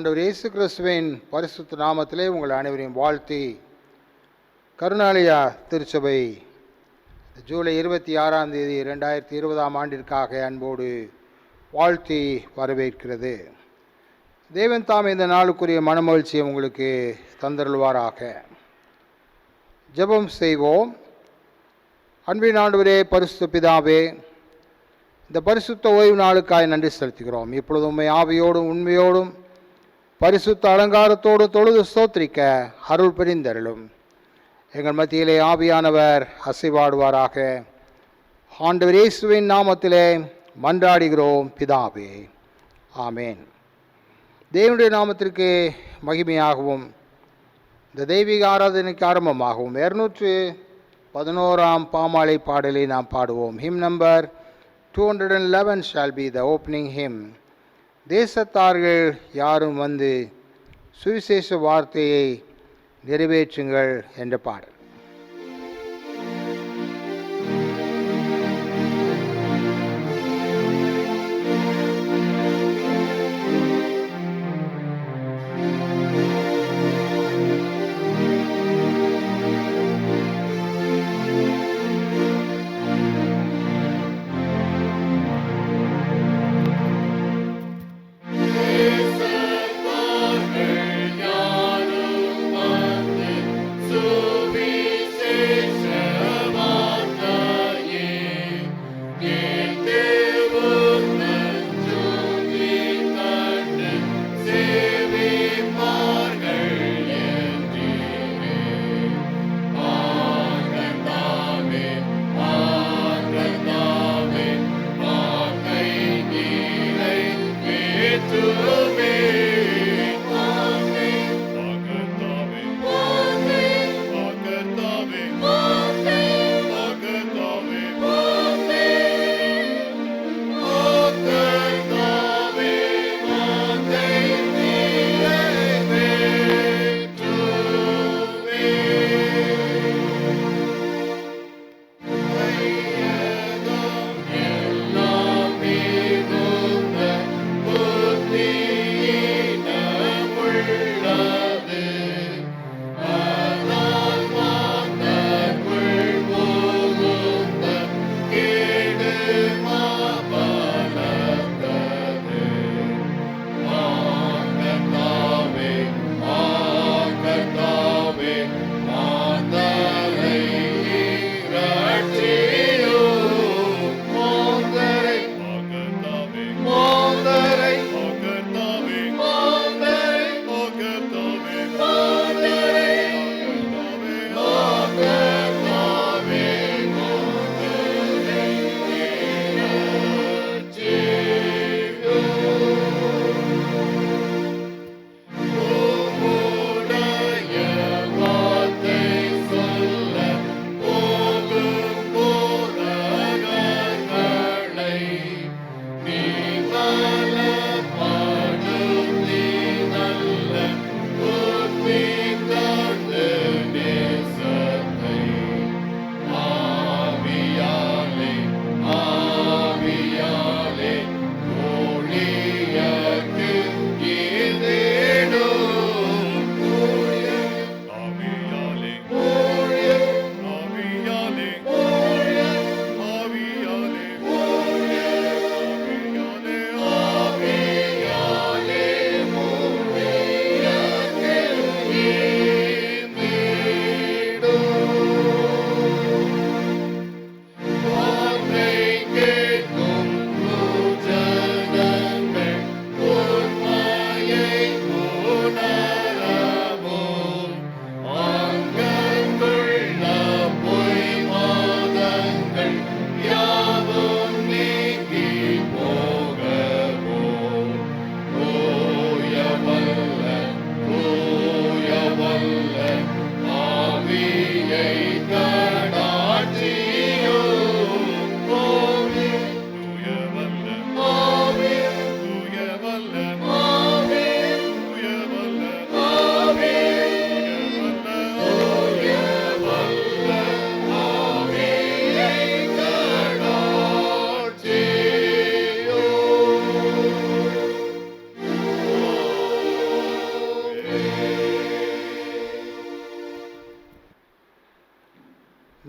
ஆண்டவர் இயேசு கிறிஸ்துவின் பரிசுத்த நாமத்திலே உங்கள் அனைவரையும் வாழ்த்தி, கருணாலயா திருச்சபை ஜூலை 26 2020 ஆண்டிற்காக அன்போடு வாழ்த்தி வரவேற்கிறது. தேவன் தாம் இந்த நாளுக்குரிய மனமகிழ்ச்சியை உங்களுக்கு தந்தருள்வாராக. ஜெபம் செய்வோம். அன்பின் ஆண்டவரே, பரிசுத்த பிதாவே, இந்த பரிசுத்த ஓய்வு நாளுக்காய் நன்றி செலுத்துகிறோம். இப்பொழுது உண்மை ஆவியோடும் உண்மையோடும் பரிசுத்த அலங்காரத்தோடு தொழுது ஸ்தோத்திரிக்க அருள் புரிந்தருளும். எங்கள் மத்தியிலே ஆவியானவர் அசைவாடுவாராக. ஆண்டவர் இயேசுவின் நாமத்திலே மன்றாடுகிறோம் பிதாவே, ஆமேன். தேவனுடைய நாமத்திற்கு மகிமையாகவும் இந்த தெய்வீக ஆராதனைக்கு ஆரம்பமாகவும் 211 பாமாலை பாடலை நாம் பாடுவோம். Him number 211 shall be the opening hymn. தேசத்தார்கள் யாரும் வந்து சுவிசேஷ வார்த்தையை நிறைவேற்றுங்கள் என்ற பாடல். To me,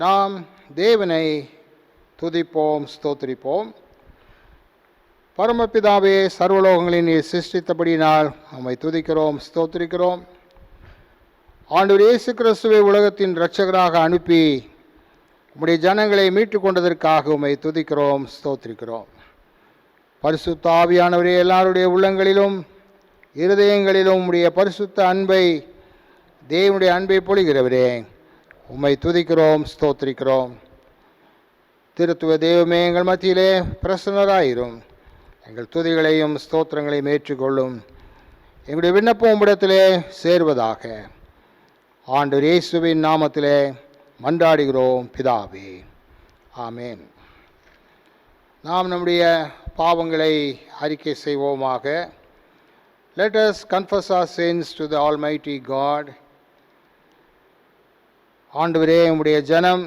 நாம் தேவனை துதிப்போம், ஸ்தோத்திரிப்போம். பரமபிதாவே, சர்வலோகங்களின் நீர் சிருஷ்டித்தபடியினால் உம்மை துதிக்கிறோம், ஸ்தோத்திரிக்கிறோம். ஆண்டவர் இயேசு கிறிஸ்துவை உலகத்தின் இரட்சகராக அனுப்பி உம்முடைய ஜனங்களை மீட்டு கொண்டதற்காக உம்மை துதிக்கிறோம், ஸ்தோத்திரிக்கிறோம். பரிசுத்த ஆவியானவரே, எல்லாருடைய உள்ளங்களிலும் இருதயங்களிலும் உம்முடைய பரிசுத்த அன்பை, தேவனுடைய அன்பை பொழிகிறவரே, உம்மை துதிக்கிறோம், ஸ்தோத்திரிக்கிறோம். திருத்துவ தெய்வமே, எங்கள் மத்தியிலே பிரசன்னராயிரும். எங்கள் துதிகளையும் ஸ்தோத்திரங்களையும் ஏற்றுக்கொள்ளும். எங்களுடைய விண்ணப்பம் உம்மிடத்திலே சேர்வதாக. ஆண்டவர் இயேசுவின் நாமத்திலே மன்றாடுகிறோம் பிதாவே, ஆமேன். நாம் நம்முடைய பாவங்களை அறிக்கை செய்வோமாக. Let us confess our sins to the Almighty God. ஆண்டவரே, உம்முடைய ஜனம்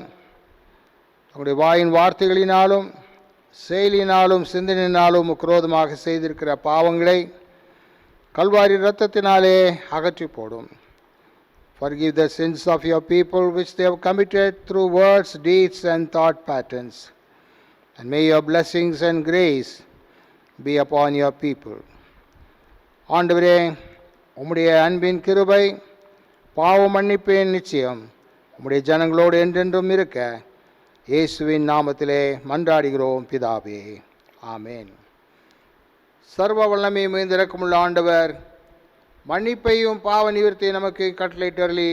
உம்முடைய வாயின் வார்த்தைகளினாலும் செயலினாலும் சிந்தனையினாலும் விரோதமாக செய்திருக்கிற பாவங்களை கல்வாரி இரத்தத்தினாலே அகற்றி போடும். Forgive the sins of your people which they have committed through words, deeds and thought patterns. And may your blessings and grace be upon your people. ஆண்டவரே, உம்முடைய அன்பின் கிருபை, பாவ மன்னிப்பின் நிச்சயம் உம்முடைய ஜனங்களோடு என்றென்றும் இருக்க இயேசுவின் நாமத்திலே மன்றாடுகிறோம் பிதாவே, ஆமேன். சர்வ வல்லமை மிகுந்திரக்கமுள்ள ஆண்டவர் மன்னிப்பையும் பாவ நிவர்த்தியை நமக்கு கட்டளையிட்டருளி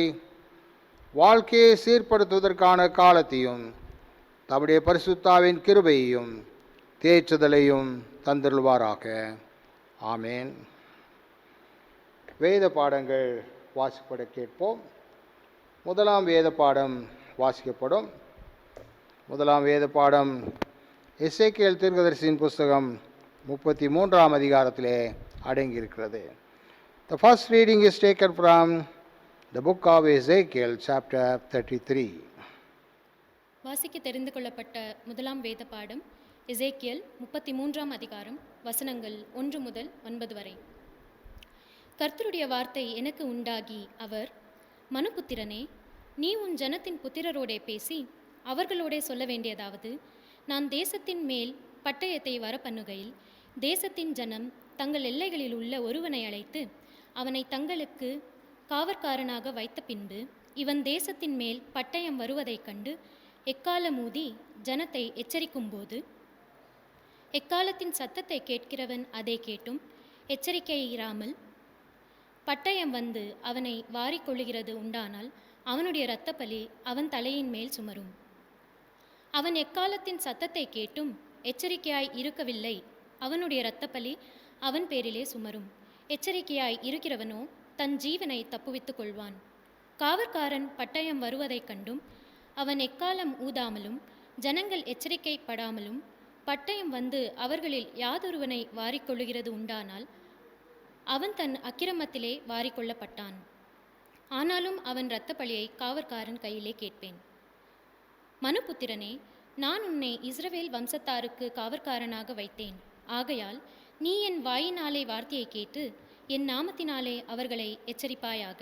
வாழ்க்கையை சீர்படுத்துவதற்கான காலத்தையும் தம்முடைய பரிசுத்தாவின் கிருபையையும் தேற்றுதலையும் தந்தருள்வாராக, ஆமேன். வேத பாடங்கள் வாசிக்கப்பட கேட்போம். முதலாம் வேத பாடம் வாசிக்கப்படும். முதலாம் வேத பாடம் எசேக்கியேல் தீர்க்கதரிசியின் புஸ்தகம் 33ஆம் அதிகாரத்திலே அடங்கியிருக்கிறது. The first reading is taken from the book of Ezekiel, chapter 33. வாசிக்க தெரிந்து கொள்ளப்பட்ட முதலாம் வேத பாடம் எசேக்கியேல் 33ஆம் அதிகாரம், வசனங்கள் 1 முதல் 9 வரை. கர்த்தருடைய வார்த்தை எனக்கு உண்டாகி, அவர், மனுபுத்திரனே, நீ உன் ஜனத்தின் புத்திரரோடே பேசி அவர்களோடே சொல்ல வேண்டியதாவது, நான் தேசத்தின் மேல் பட்டயத்தை வரப்பண்ணுகையில் தேசத்தின் ஜனம் தங்கள் எல்லைகளில் உள்ள ஒருவனை அழைத்து அவனை தங்களுக்கு காவற்காரனாக வைத்த பின்பு இவன் தேசத்தின் மேல் பட்டயம் வருவதைக் கண்டு எக்காலமூதி ஜனத்தை எச்சரிக்கும்போது, எக்காலத்தின் சத்தத்தை கேட்கிறவன் அதை கேட்டும் எச்சரிக்கையிராமல் பட்டயம் வந்து அவனை வாரிக்கொள்ளுகிறது உண்டானால் அவனுடைய இரத்தப்பலி அவன் தலையின் மேல் சுமரும். அவன் எக்காலத்தின் சத்தத்தை கேட்டும் எச்சரிக்கையாய் இருக்கவில்லை, அவனுடைய இரத்தப்பலி அவன் பேரிலே சுமரும். எச்சரிக்கையாய் இருக்கிறவனோ தன் ஜீவனை தப்புவித்துக் கொள்வான். காவற்காரன் பட்டயம் வருவதைக் கண்டும் அவன் எக்காலம் ஊதாமலும் ஜனங்கள் எச்சரிக்கைப்படாமலும் பட்டயம் வந்து அவர்களில் யாதொருவனை வாரிக்கொள்ளுகிறது உண்டானால் அவன் தன் அக்கிரமத்திலே வாரிக்கொள்ளப்பட்டான். ஆனாலும் அவன் இரத்தப்பலியை காவற்காரன் கையிலே கேட்பேன். மனுபுத்திரனே, நான் உன்னை இஸ்ரவேல் வம்சத்தாருக்கு காவற்காரனாக வைத்தேன். ஆகையால் நீ என் வாயினாலே வார்த்தையை கேட்டு என் நாமத்தினாலே அவர்களை எச்சரிப்பாயாக.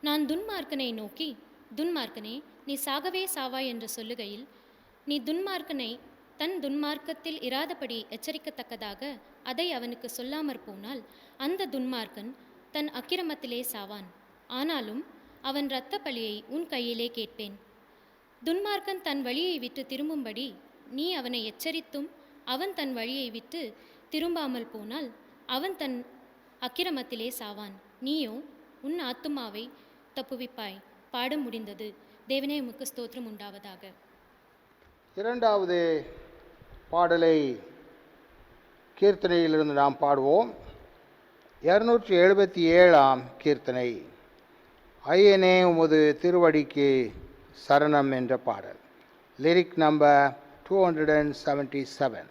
நான் துன்மார்க்கனை நோக்கி, துன்மார்க்கனே, நீ சாகவே சாவாய் என்று சொல்லுகையில் நீ துன்மார்க்கனை தன் துன்மார்க்கத்தில் இராதபடி எச்சரிக்கத்தக்கதாக அதை அவனுக்கு சொல்லாமற் போனால் அந்த துன்மார்க்கன் தன் அக்கிரமத்திலே சாவான். ஆனாலும் அவன் இரத்த பலியை உன் கையிலே கேட்பேன். துன்மார்க்கன் தன் வழியை விட்டு திரும்பும்படி நீ அவனை எச்சரித்தும் அவன் தன் வழியை விட்டு திரும்பாமல் போனால் அவன் தன் அக்கிரமத்திலே சாவான். நீயோ உன் ஆத்துமாவை தப்புவிப்பாய். பாடம் முடிந்தது. தேவனே, உமக்கு ஸ்தோத்திரம் உண்டாவதாக. இரண்டாவது பாடலை கீர்த்தனையிலிருந்து நாம் பாடுவோம். 277ஆம் கீர்த்தனை, ஐயனே உமது திருவடிக்கு சரணம் என்ற பாடல். Lyric number 277.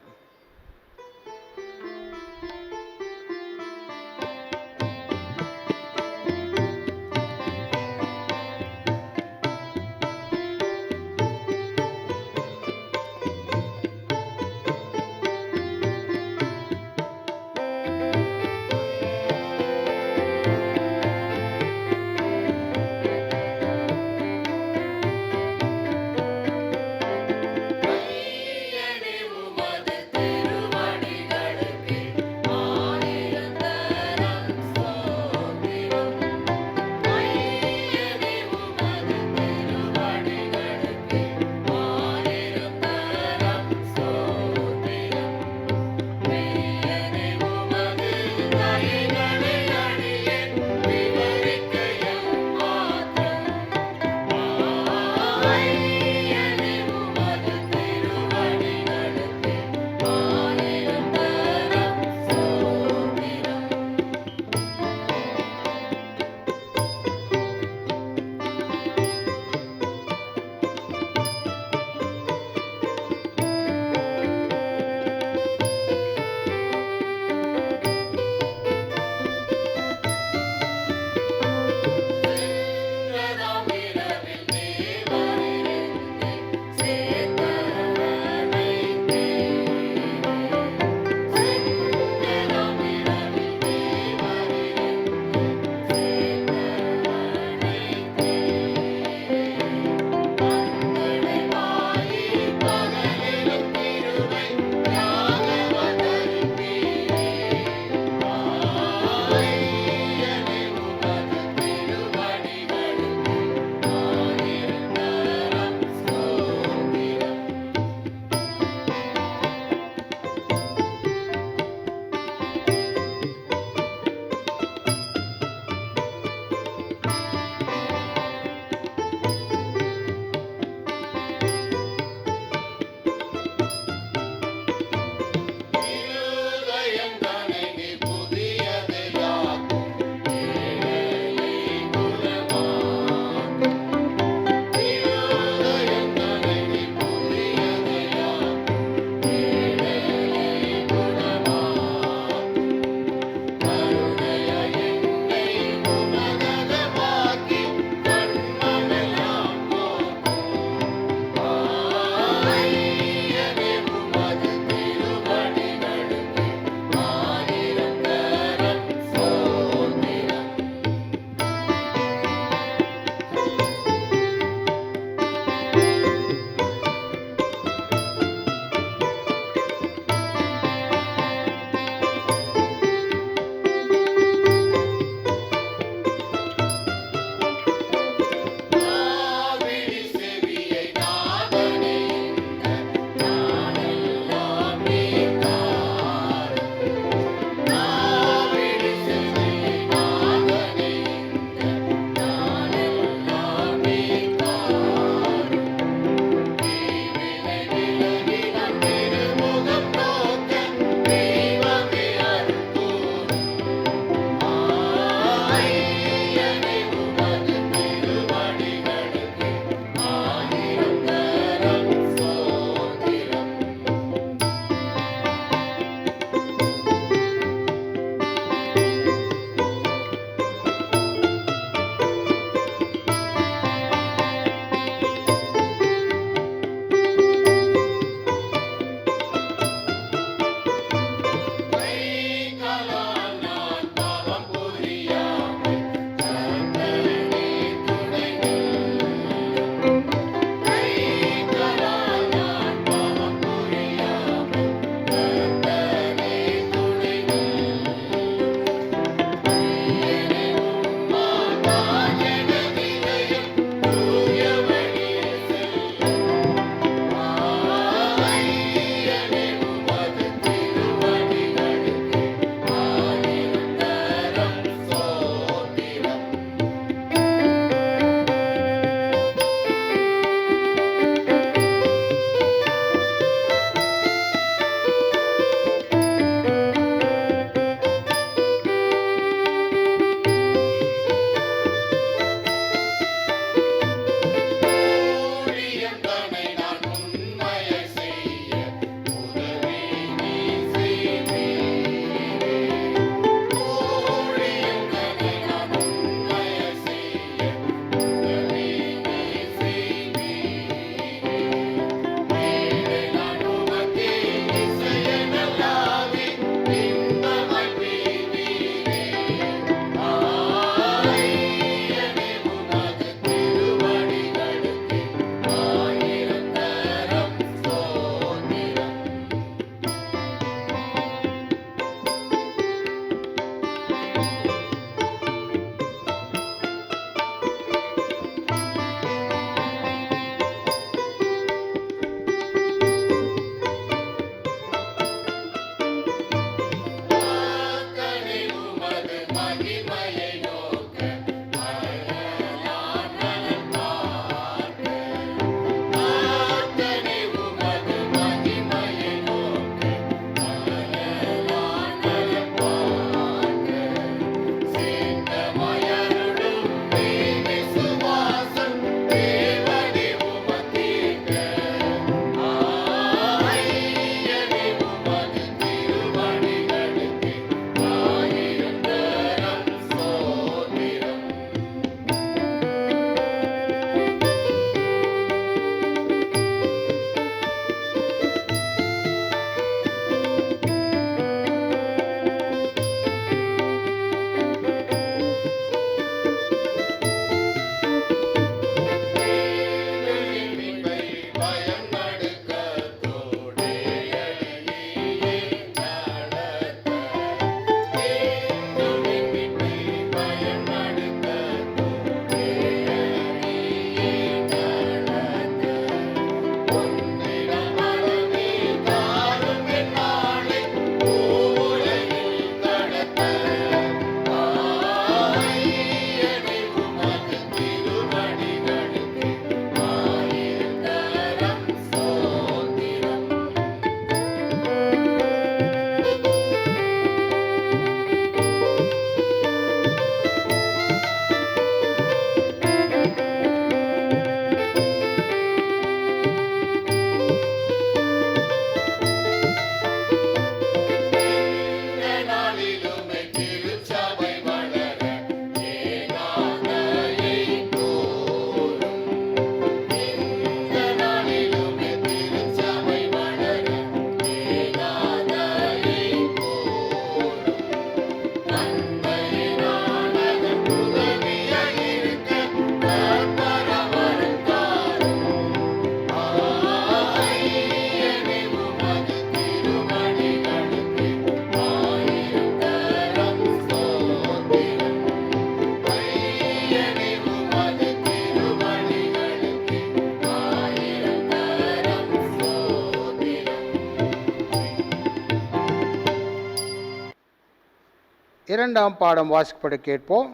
இரண்டாம் பாடம் வாசிக்கப்பட கேட்போம்.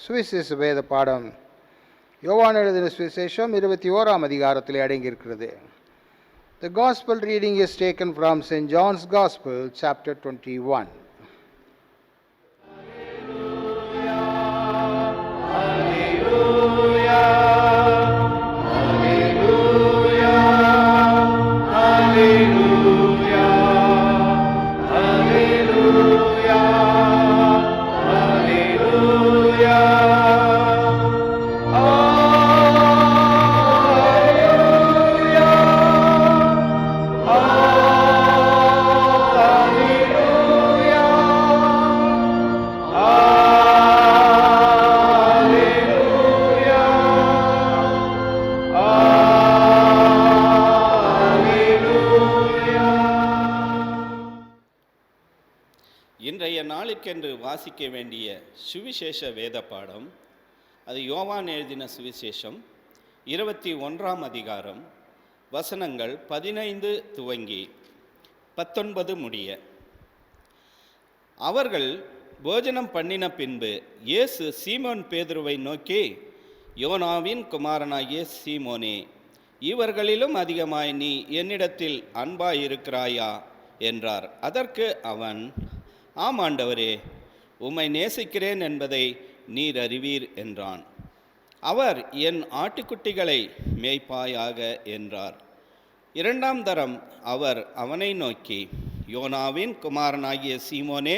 சுவிசேஷ வேத பாடம் யோவான் எழுதின சுவிசேஷம் 21ஆம் அதிகாரத்திலே அடங்கியிருக்கிறது. The gospel reading is taken from St. John's Gospel, chapter 21. இன்றைய நாளுக்கென்று வாசிக்க வேண்டிய சுவிசேஷ வேத பாடம் அது யோவான் எழுதின சுவிசேஷம் 21ஆம் அதிகாரம் வசனங்கள் 15 துவங்கி 19 முடிய. அவர்கள் போஜனம் பண்ணின பின்பு இயேசு சீமோன் பேதுருவை நோக்கி, யோனாவின் குமாரனாகிய சீமோனே, இவர்களிலும் அதிகமாய் நீ என்னிடத்தில் அன்பாயிருக்கிறாயா என்றார். அதற்கு அவன், ஆம் ஆண்டவரே, உம்மை நேசிக்கிறேன் என்பதை நீர் அறிவீர் என்றான். அவர், என் ஆட்டுக்குட்டிகளை மேய்ப்பாயாக என்றார். இரண்டாம் தரம் அவர் அவனை நோக்கி, யோனாவின் குமாரனாகிய சீமோனே,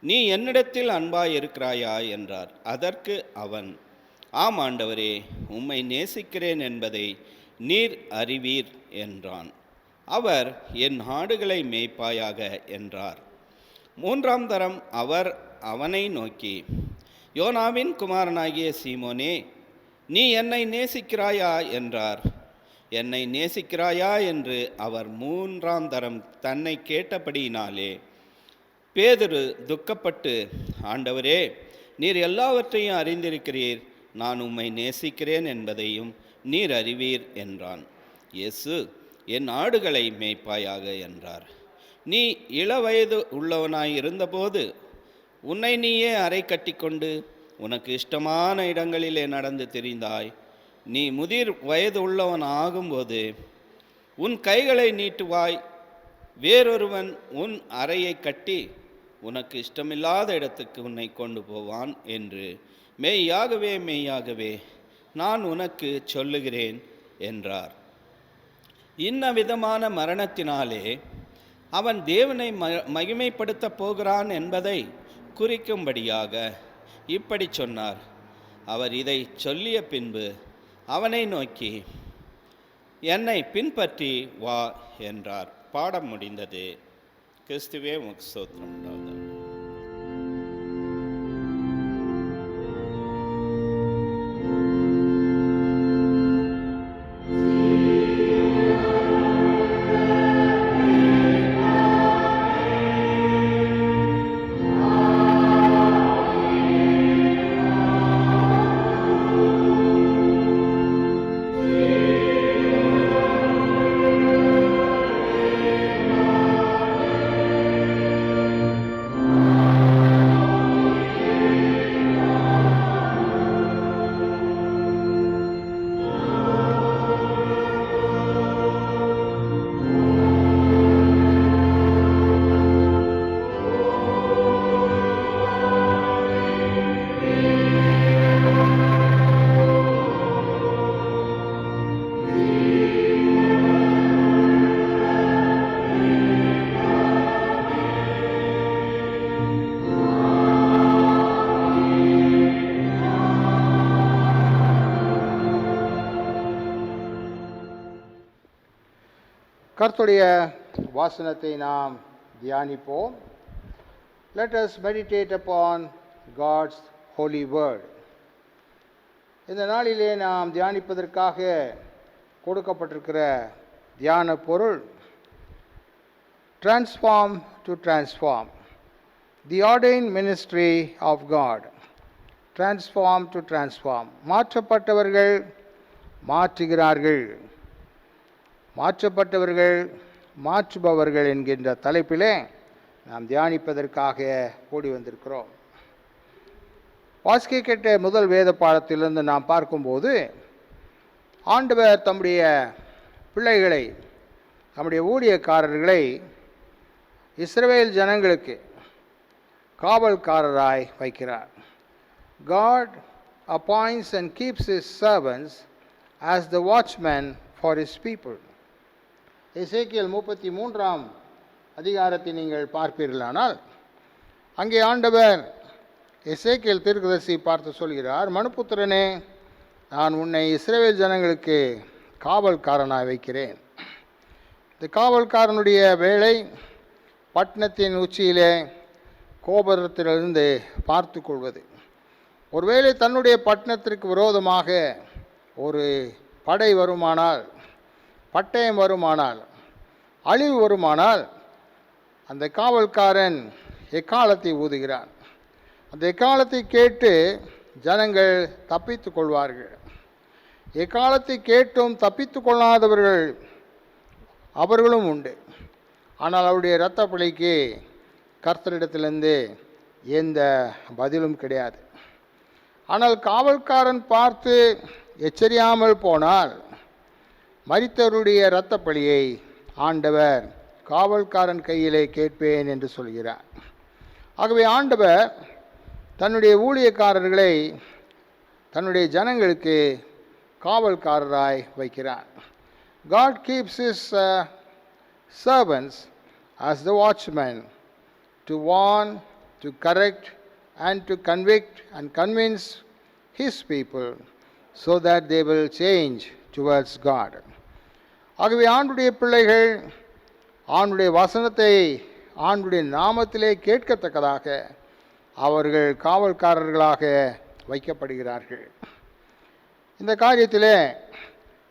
நீ என்னிடத்தில் அன்பாயிருக்கிறாயா என்றார். அதற்கு அவன், ஆம் ஆண்டவரே, உம்மை நேசிக்கிறேன் என்பதை நீர் அறிவீர் என்றான். அவர், என் ஆடுகளை மேய்ப்பாயாக என்றார். மூன்றாம் தரம் அவர் அவனை நோக்கி, யோனாவின் குமாரனாகிய சீமோனே, நீ என்னை நேசிக்கிறாயா என்றார். என்னை நேசிக்கிறாயா என்று அவர் மூன்றாம் தரம் தன்னை கேட்டபடியினாலே பேதுரு துக்கப்பட்டு, ஆண்டவரே, நீர் எல்லாவற்றையும் அறிந்திருக்கிறீர், நான் உம்மை நேசிக்கிறேன் என்பதையும் நீர் அறிவீர் என்றான். இயேசு, என் ஆடுகளை மேய்ப்பாயாக என்றார். நீ இளவயது உள்ளவனாய் இருந்தபோது உன்னை நீயே அறை கட்டிக்கொண்டு உனக்கு இஷ்டமான இடங்களிலே நடந்து திரிந்தாய். நீ முதிர் வயது உள்ளவன் ஆகும்போது உன் கைகளை நீட்டுவாய், வேறொருவன் உன் அறையை கட்டி உனக்கு இஷ்டமில்லாத இடத்துக்கு உன்னை கொண்டு போவான் என்று மெய்யாகவே மெய்யாகவே நான் உனக்கு சொல்லுகிறேன் என்றார். இன்ன விதமான மரணத்தினாலே அவன் தேவனை மகிமைப்படுத்தப் போகிறான் என்பதை குறிக்கும்படியாக இப்படி சொன்னார். அவர் இதை சொல்லிய பின்பு அவனை நோக்கி, என்னை பின்பற்றி வா என்றார். பாடம் முடிந்தது. கிறிஸ்துவே உமக்கு ஸ்தோத்திரம் உண்டாவதாக. கர்த்தருடைய வாசனத்தை நாம் தியானிப்போம். Let us meditate upon God's holy word. இந்த நாளிலே நாம் தியானிப்பதற்காக கொடுக்கப்பட்டிருக்கிற தியான பொருள் transform to transform, the ordained ministry of God. transform to transform, மாற்றப்பட்டவர்கள் மாற்றுகிறார்கள், மாற்றப்பட்டவர்கள் மாற்றுபவர்கள் என்கின்ற தலைப்பிலே நாம் தியானிப்பதற்காக கூடி வந்திருக்கிறோம். வாசிக்க கேட்ட முதல் வேத பாடத்திலிருந்து நாம் பார்க்கும்போது, ஆண்டவர் தம்முடைய பிள்ளைகளை, தம்முடைய ஊழியக்காரர்களை இஸ்ரவேல் ஜனங்களுக்கு காவல்காரராய் வைக்கிறார். God appoints and keeps his servants as the watchmen for his people. எசேக்கியேல் 33ஆம் அதிகாரத்தை நீங்கள் பார்ப்பீர்களானால், அங்கே ஆண்டவர் எசேக்கியேல் தீர்க்கதரிசி பார்த்து சொல்கிறார், மனுப்புத்திரனே, நான் உன்னை இஸ்ரவேல் ஜனங்களுக்கு காவல்காரனாய் வைக்கிறேன். இந்த காவல்காரனுடைய வேலை பட்டணத்தின் உச்சியிலே கோபுரத்திலிருந்து பார்த்து கொள்வது. ஒருவேளை தன்னுடைய பட்டணத்திற்கு விரோதமாக ஒரு படை வருமானால், பட்டயம் வருமானால், அழிவு வருமானால், அந்த காவல்காரன் எக்காலத்தை ஊதுகிறான். அந்த எக்காலத்தை கேட்டு ஜனங்கள் தப்பித்து கொள்வார்கள். எக்காலத்தை கேட்டும் தப்பித்து கொள்ளாதவர்கள் அவர்களும் உண்டு. ஆனால் அவருடைய இரத்த பலிக்கு கர்த்தரிடத்திலிருந்து எந்த பதிலும் கிடையாது. ஆனால் காவல்காரன் பார்த்து எச்சரியாமல் போனால் மரித்தவருடைய இரத்த பலியை ஆண்டவர் காவல்காரன் கையிலே கேட்பேன் என்று சொல்கிறார். ஆகவே ஆண்டவர் தன்னுடைய ஊழியக்காரர்களை தன்னுடைய ஜனங்களுக்கு காவல்காரராய் வைக்கிறார். God keeps his servants as the watchmen to warn, to correct and to convict and convince his people so that they will change towards God. ஆகவே ஆண்டுடைய பிள்ளைகள் ஆண்டுடைய வசனத்தை ஆண்டுடைய நாமத்திலே கேட்கத்தக்கதாக அவர்கள் காவல்காரர்களாக வைக்கப்படுகிறார்கள். இந்த காரியத்திலே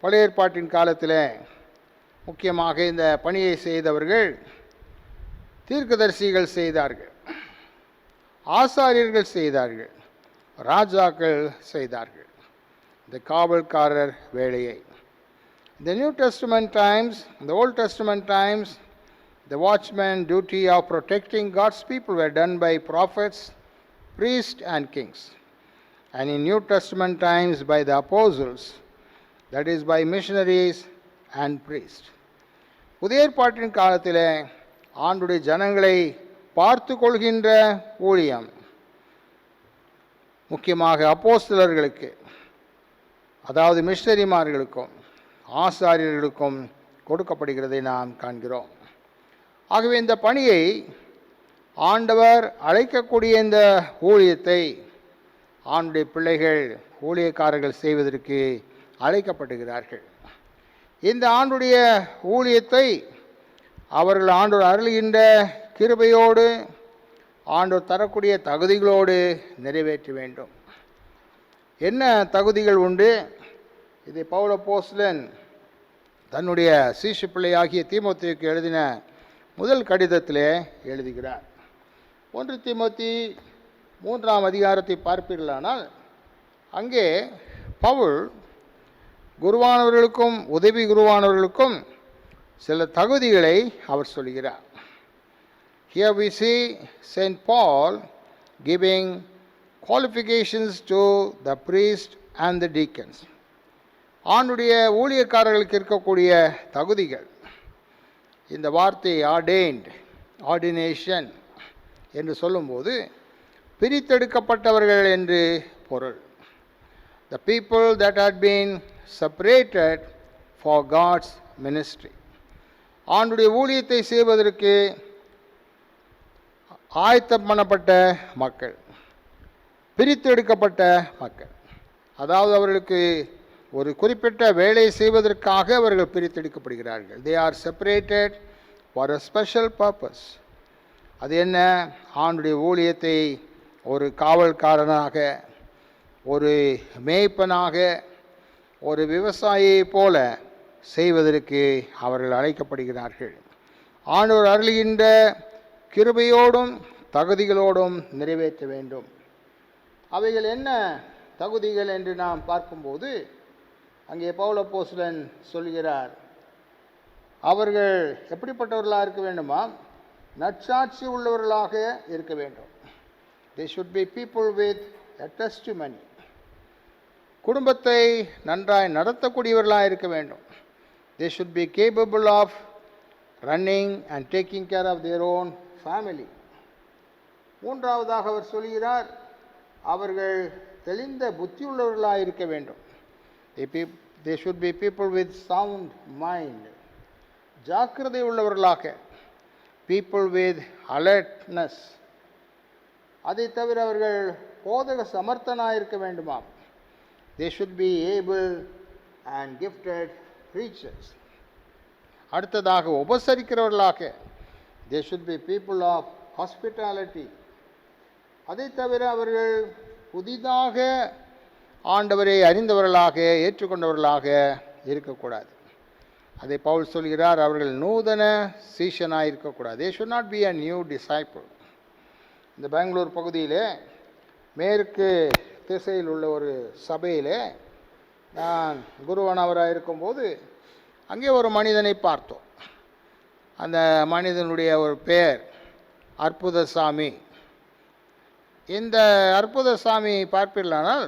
பழைய ஏற்பாட்டின் காலத்திலே முக்கியமாக இந்த பணியை செய்தவர்கள் தீர்க்கதரிசிகள் செய்தார்கள், ஆசாரியர்கள் செய்தார்கள், ராஜாக்கள் செய்தார்கள் இந்த காவல்காரர் வேலையை. The New Testament times, the Old Testament times, the watchman duty of protecting God's people were done by prophets, priests and kings. And in New Testament times by the apostles, that is by missionaries and priests. புதிய ஏற்பாட்டின் காலத்தில் ஆண்டுடைய ஜனங்களை பார்த்து கொள்கின்ற ஊழியம் முக்கியமாக அப்போஸ்தலர்களுக்கு, அதாவது மிஷனரிமார்களுக்கும் ஆசாரியர்களுக்கும் கொடுக்கப்படுகிறதை நாம் காண்கிறோம். ஆகவே இந்த பணியை ஆண்டவர் அழைக்கக்கூடிய இந்த ஊழியத்தை ஆண்டுடைய பிள்ளைகள் ஊழியக்காரர்கள் செய்வதற்கு அழைக்கப்படுகிறார்கள். இந்த ஆண்டுடைய ஊழியத்தை அவர்கள் ஆண்டவர் அருளுகின்ற கிருபையோடு ஆண்டவர் தரக்கூடிய தகுதிகளோடு நிறைவேற்ற வேண்டும். என்ன தகுதிகள் உண்டு? இதை பவுல் அப்போஸ்தலன் தன்னுடைய சீஷ பிள்ளையாகிய தீமோத்தேயுக்கு எழுதின முதல் கடிதத்திலே எழுதுகிறார். 1 தீமோத்தி 3ஆம் அதிகாரத்தை பார்ப்பீர்களானால் அங்கே பவுல் குருவானவர்களுக்கும் உதவி குருவானவர்களுக்கும் சில தகுதிகளை அவர் சொல்கிறார். Here we see Saint Paul giving qualifications to the priest and the deacons. ஆண்டுடைய ஊழியக்காரர்களுக்கு இருக்கக்கூடிய தகுதிகள். இந்த வார்த்தை ordained, ordination என்று சொல்லும்போது பிரித்தெடுக்கப்பட்டவர்கள் என்று பொருள். The people that had been separated for God's ministry. ஆண்டுடைய ஊழியத்தை செய்வதற்கு ஆயத்தம் பண்ணப்பட்ட மக்கள், பிரித்தெடுக்கப்பட்ட மக்கள். அதாவது அவர்களுக்கு ஒரு குறிப்பிட்ட வேலை செய்வதற்காக அவர்கள் பிரித்தெடுக்கப்படுகிறார்கள். They are separated for a special purpose. அது என்ன? ஆண்டுடைய ஊழியத்தை ஒரு காவல்காரனாக, ஒரு மேய்ப்பனாக, ஒரு விவசாயியை போல செய்வதற்கு அவர்கள் அழைக்கப்படுகிறார்கள். ஆண்டவர் அருளுகின்ற கிருபையோடும் தகுதிகளோடும் நிறைவேற்ற வேண்டும். அவைகள் என்ன தகுதிகள் என்று நாம் பார்க்கும்போது அங்கே பவுல் அப்போஸ்தலன் சொல்கிறார், அவர்கள் எப்படிப்பட்டவர்களாக இருக்க வேண்டுமா? நற்சாட்சி உள்ளவர்களாக இருக்க வேண்டும். They should be people with a testimony. குடும்பத்தை நன்றாய் நடத்தக்கூடியவர்களாக இருக்க வேண்டும். They should be capable of running and taking care of their own family. மூன்றாவதாக அவர் சொல்கிறார், அவர்கள் தெளிந்த புத்தியுள்ளவர்களாக இருக்க வேண்டும். They should be people with sound mind. ஜாக்கிரதை உள்ளவர்களாக, people with alertness. அதை தவிர அவர்கள் போதக சமர்த்தனாக இருக்க வேண்டுமாம். They should be able and gifted preachers. அடுத்ததாக உபசரிக்கிறவர்களாக, they should be people of hospitality. அதை தவிர அவர்கள் புதிதாக ஆண்டவரை அறிந்தவர்களாக ஏற்றுக்கொண்டவர்களாக இருக்கக்கூடாது. அதை பவுல் சொல்கிறார், அவர்கள் நூதன சீஷனாக இருக்கக்கூடாது. They should not be a new disciple. இந்த பெங்களூர் பகுதியிலே மேற்கு திசையில் உள்ள ஒரு சபையிலே நான் குருவானவராக இருக்கும்போது அங்கே ஒரு மனிதனை பார்த்தோம். அந்த மனிதனுடைய ஒரு பெயர் அற்புதசாமி. இந்த அற்புதசாமி பார்ப்பீர்களானால்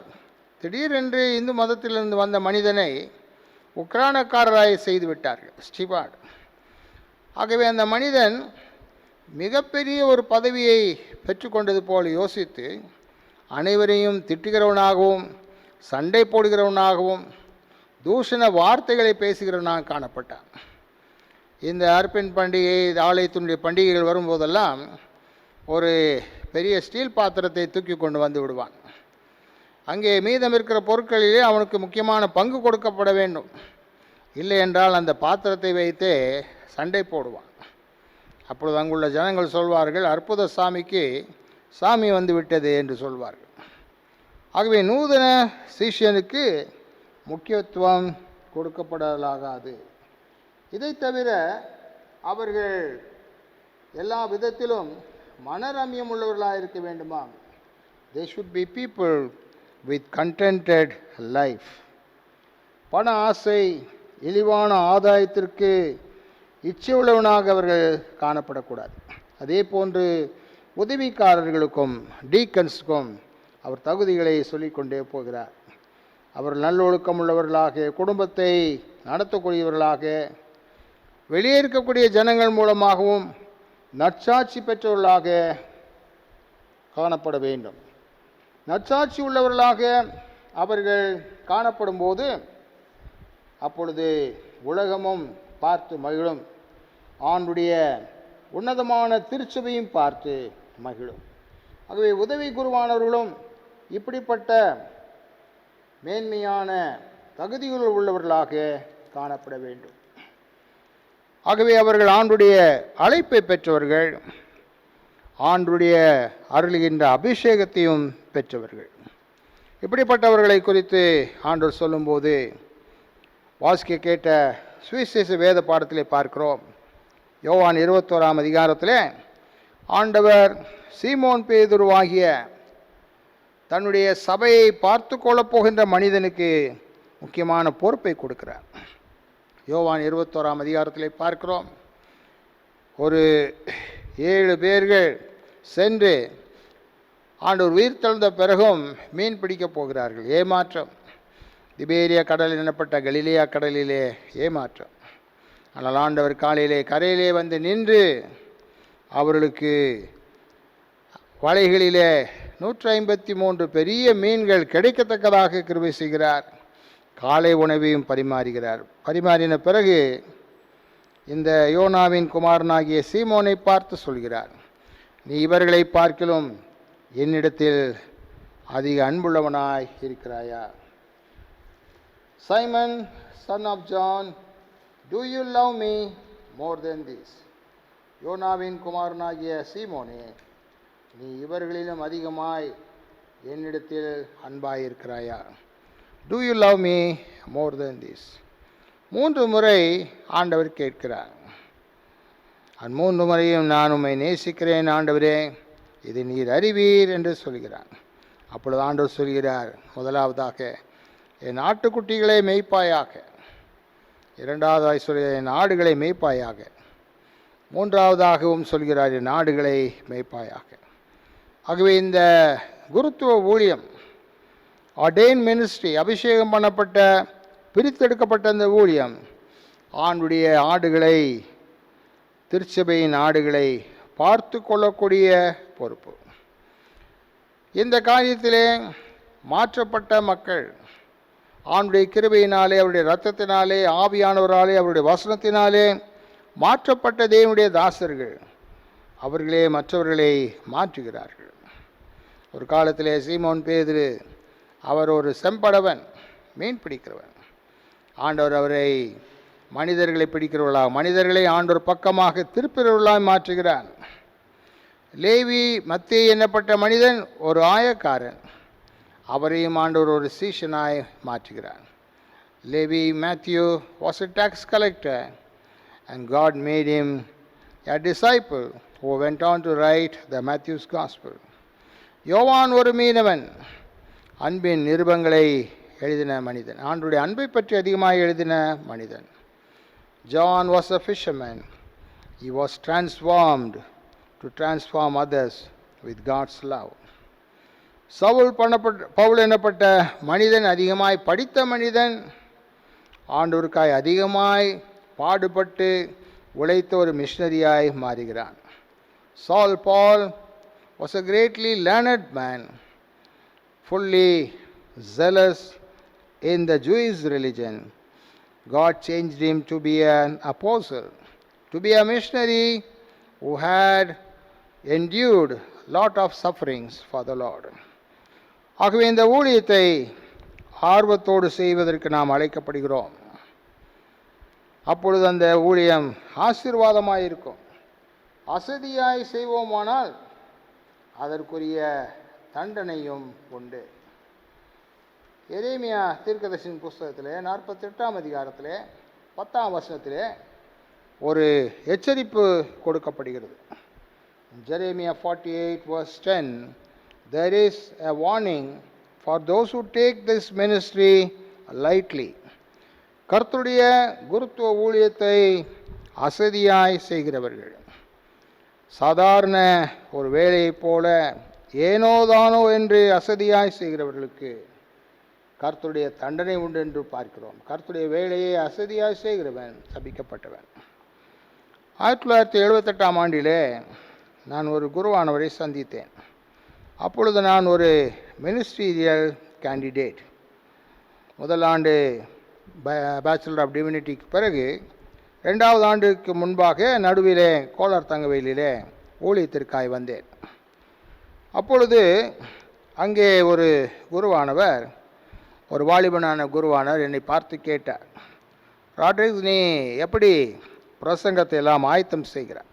திடீரென்று இந்து மதத்திலிருந்து வந்த மனிதனை உக்ரானக்காரராய் செய்து விட்டார்கள், ஸ்டிபார்ட். ஆகவே அந்த மனிதன் மிகப்பெரிய ஒரு பதவியை பெற்றுக்கொண்டது போல் யோசித்து அனைவரையும் திட்டுகிறவனாகவும் சண்டை போடுகிறவனாகவும் தூஷண வார்த்தைகளை பேசுகிறவனாக காணப்பட்டான். இந்த அர்ப்பன் பண்டிகை, ஆலயத்தினுடைய பண்டிகைகள் வரும்போதெல்லாம் ஒரு பெரிய ஸ்டீல் பாத்திரத்தை தூக்கி கொண்டு வந்து விடுவான். அங்கே மீதம் இருக்கிற பொருட்களிலே அவனுக்கு முக்கியமான பங்கு கொடுக்கப்பட வேண்டும். இல்லை என்றால் அந்த பாத்திரத்தை வைத்தே சண்டை போடுவான். அப்பொழுது அங்குள்ள ஜனங்கள் சொல்வார்கள், அற்புத சாமிக்கு சாமி வந்து விட்டது என்று சொல்வார்கள். ஆகவே நூதன சீஷனுக்கு முக்கியத்துவம் கொடுக்கப்படலாகாது. இதை தவிர அவர்கள் எல்லா விதத்திலும் மனரம்யம் உள்ளவர்களாக இருக்க வேண்டுமா? They should be people with contented life. பண ஆசை, இழிவான ஆதாயத்திற்கு இச்சை உள்ளவனாக அவர்கள் காணப்படக்கூடாது. அதே போன்று உதவிக்காரர்களுக்கும் டீக்கன்ஸுக்கும் அவர் தகுதிகளை சொல்லிக்கொண்டே போகிறார். அவர் நல்லொழுக்கம் உள்ளவர்களாக, குடும்பத்தை நடத்தக்கூடியவர்களாக, வெளியே இருக்கக்கூடிய ஜனங்கள் மூலமாகவும் நற்சாட்சி பெற்றவர்களாக காணப்பட வேண்டும். நற்சாட்சி உள்ளவர்களாக அவர்கள் காணப்படும் போது அப்பொழுது உலகமும் பார்த்து மகிழும், ஆண்டுடைய உன்னதமான திருச்சபையும் பார்த்து மகிழும். ஆகவே உதவி குருவானவர்களும் இப்படிப்பட்ட மேன்மையான தகுதிகள் உள்ளவர்களாக காணப்பட வேண்டும். ஆகவே அவர்கள் ஆண்டுடைய அழைப்பை பெற்றவர்கள், ஆண்டுடைய அருளுகின்ற அபிஷேகத்தையும் பெற்றவர்கள். இப்படிப்பட்டவர்களை குறித்து ஆண்டவர் சொல்லும்போது வாசிக்க கேட்ட சுவிசேஷ வேத பாடத்திலே பார்க்கிறோம். யோவான் 21ஆம் அதிகாரத்தில் ஆண்டவர் சீமோன் பேதுருவாகிய தன்னுடைய சபையை பார்த்து கொள்ளப் போகின்ற மனிதனுக்கு முக்கியமான பொறுப்பை கொடுக்கிறார். யோவான் 21ஆம் அதிகாரத்திலே பார்க்கிறோம், ஒரு 7 பேர்கள் சென்று ஆண்டவர் உயிர் தெழுந்த பிறகும் மீன் பிடிக்கப் போகிறார்கள். ஏமாற்றம். திபேரியா கடல் எனப்பட்ட கலிலேயா கடலிலே ஏமாற்றம். ஆனால் ஆண்டவர் காலையிலே கரையிலே வந்து நின்று அவர்களுக்கு வலைகளிலே 153 பெரிய மீன்கள் கிடைக்கத்தக்கதாக கிருபை செய்கிறார். காலை உணவையும் பரிமாறுகிறார். பரிமாறின பிறகு இந்த யோனாவின் குமாரனாகிய சீமோனை பார்த்து சொல்கிறார், நீ இவர்களை பார்க்கிலும் என்னிடத்தில் அதிக அன்புள்ளவனாய் இருக்கிறாயா? Simon, son of John, do you love me more than this? யோனாவின் குமாரனாகிய சீமோனே, நீ இவர்களிலும் அதிகமாய் என்னிடத்தில் அன்பாயிருக்கிறாயா? Do you love me more than this? 3 முறை ஆண்டவர் கேட்கிறார். 3 முறையும் நான் உம்மை நேசிக்கிறேன் ஆண்டவரே, இது நீர் அறிவீர் என்று சொல்கிறார். அப்பொழுது ஆண்டவர் சொல்கிறார், முதலாவதாக என் ஆட்டுக்குட்டிகளை மேய்ப்பாயாக, இரண்டாவதாய் சொல்கிறார் என் ஆடுகளை மேய்ப்பாயாக, மூன்றாவதாகவும் சொல்கிறார், நாடுகளை மேய்ப்பாயாக. ஆகவே இந்த குருத்துவ ஊழியம், ஆர்டெயின் மினிஸ்ட்ரி, அபிஷேகம் பண்ணப்பட்ட பிரித்தெடுக்கப்பட்ட அந்த ஊழியம் ஆண்டுடைய ஆடுகளை, திருச்சபையின் ஆடுகளை பார்த்து கொள்ளக்கூடிய பொறுப்பு. இந்த காரியத்திலே மாற்றப்பட்ட மக்கள் ஆண்டுடைய கிருபையினாலே, அவருடைய இரத்தத்தினாலே, ஆவியானவராலே, அவருடைய வசனத்தினாலே மாற்றப்பட்ட தேவனுடைய தாசர்கள், அவர்களே மற்றவர்களை மாற்றுகிறார்கள். ஒரு காலத்திலே சீமோன் பேதுரு, அவர் ஒரு செம்படவன், மீன் பிடிக்கிறவன். ஆண்டவர் அவரை மனிதர்களை பிடிக்கிறவர்களாக, மனிதர்களை ஆண்டவர் பக்கமாக திருப்பிறவர்களாக மாற்றுகிறார். லேவி மத்தேயு என்னப்பட்ட மனிதன் ஒரு ஆயக்காரன், அவரையும் ஆண்டவர் ஒரு சீஷனாய் மாற்றுகிறார். Levi Matthew was a tax collector and God made him a disciple who went on to write the Matthew's gospel. யோவான் ஒரு மீனவன், அன்பின் நிருபங்களை எழுதின மனிதன், ஆண்டவருடைய அன்பை பற்றி அதிகமாக எழுதின மனிதன். John was a fisherman. He was transformed to transform others with God's love. Pavul எனப்பட்ட மனிதன் அதிகமாய் படித்த மனிதன், ஆண்டவருக்காய் அதிகமாய் பாடுபட்டு உழைத்த ஒரு மிஷனரியாய் மாறுகிறான். Paul was a greatly learned man, fully zealous in the Jewish religion. God changed him to be an apostle, to be a missionary who had endured lot of sufferings for the Lord. ஆகவே இந்த ஊழியத்தை ஆர்வத்தோடு செய்வதற்கு நாம் அழைக்கப்படுகிறோம். அப்பொழுது அந்த ஊழியம் ஆசீர்வாதமாய் இருக்கும். அசதியாய் செய்வோமானால் அதற்குரிய தண்டனையும் உண்டு. எரேமியா தீர்க்கதரிசியின் புஸ்தகத்திலே 48ஆம் அதிகாரத்திலே 10ஆம் வசனத்திலே ஒரு எச்சரிப்பு கொடுக்கப்படுகிறது. Jeremiah 48 verse 10, there is a warning for those who take this ministry lightly. கர்த்தருடைய குருத்துவ ஊழியத்தை அசதியாய் செய்கிறவர்கள், சாதாரண ஒரு வேலையைப் போல ஏனோதானோ என்று அசதியாய் செய்கிறவர்களுக்கு கர்த்தருடைய தண்டனை உண்டு என்று பார்க்கிறோம். கர்த்தருடைய வேலையை அசதியாய் செய்கிறவன் சபிக்கப்பட்டவன். 1978ஆம் ஆண்டிலே நான் ஒரு குருவானவரை சந்தித்தேன். அப்பொழுது நான் ஒரு மினிஸ்ட்ரீரியல் கேண்டிடேட். முதல் ஆண்டு பேச்சுலர் ஆஃப் டிவினிட்டிக்கு பிறகு 2வது ஆண்டுக்கு முன்பாக நடுவிலே கோலார் தங்கவேலிலே ஊழியத்திற்காய் வந்தேன். அப்பொழுது அங்கே ஒரு குருவானவர், ஒரு வாலிபனான குருவானவர் என்னை பார்த்து கேட்டார், ராட்ரிக்ஸ், நீ எப்படி பிரசங்கத்தை எல்லாம் ஆயத்தம் செய்கிறார்?